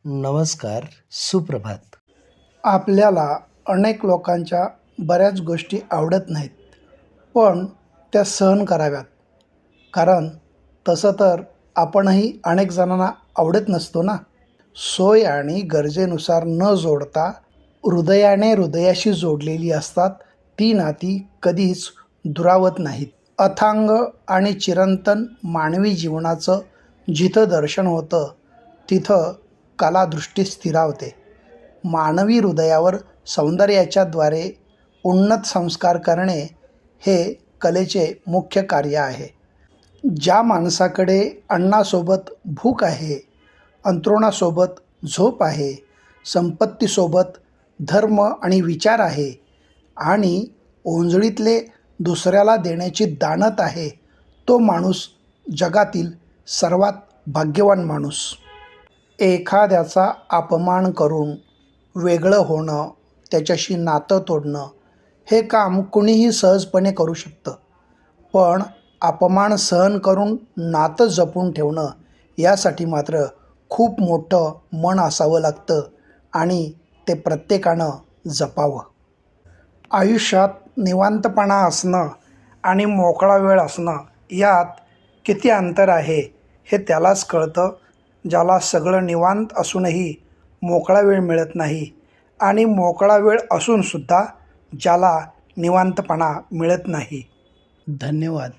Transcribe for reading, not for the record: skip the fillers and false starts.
नमस्कार, सुप्रभात. आपल्याला अनेक लोकांच्या बऱ्याच गोष्टी आवडत नाहीत, पण त्या सहन कराव्यात. कारण तसं तर आपणही अनेक जणांना आवडत नसतो ना. सोय आणि गरजेनुसार न जोडता हृदयाने हृदयाशी जोडलेली असतात ती नाती कधीच दुरावत नाहीत. अथांग आणि चिरंतन मानवी जीवनाचं जिथं दर्शन होतं तिथं कलादृष्टी स्थिरावते. मानवी हृदयावर सौंदर्याच्या द्वारे उन्नत संस्कार करणे हे कलेचे मुख्य कार्य आहे. ज्या माणसाकडे अन्नासोबत भूक आहे, अंथरुणासोबत झोप आहे, संपत्तीसोबत धर्म आणि विचार आहे आणि ओंजळीतले दुसऱ्याला देण्याची दानत आहे, तो माणूस जगातील सर्वात भाग्यवान माणूस. एखाद्याचा अपमान करून वेगळं होणं, त्याच्याशी नातं तोडणं हे काम कुणीही सहजपणे करू शकतं. पण अपमान सहन करून नातं जपून ठेवणं यासाठी मात्र खूप मोठं मन असावं लागतं आणि ते प्रत्येकानं जपावं. आयुष्यात निवांतपणा असणं आणि मोकळा वेळ असणं यात किती अंतर आहे हे त्यालाच कळतं, ज्याला सगळं निवांत असूनही मोकळा वेळ मिळत नाही आणि मोकळा वेळ असूनसुद्धा ज्याला निवांतपणा मिळत नाही. धन्यवाद.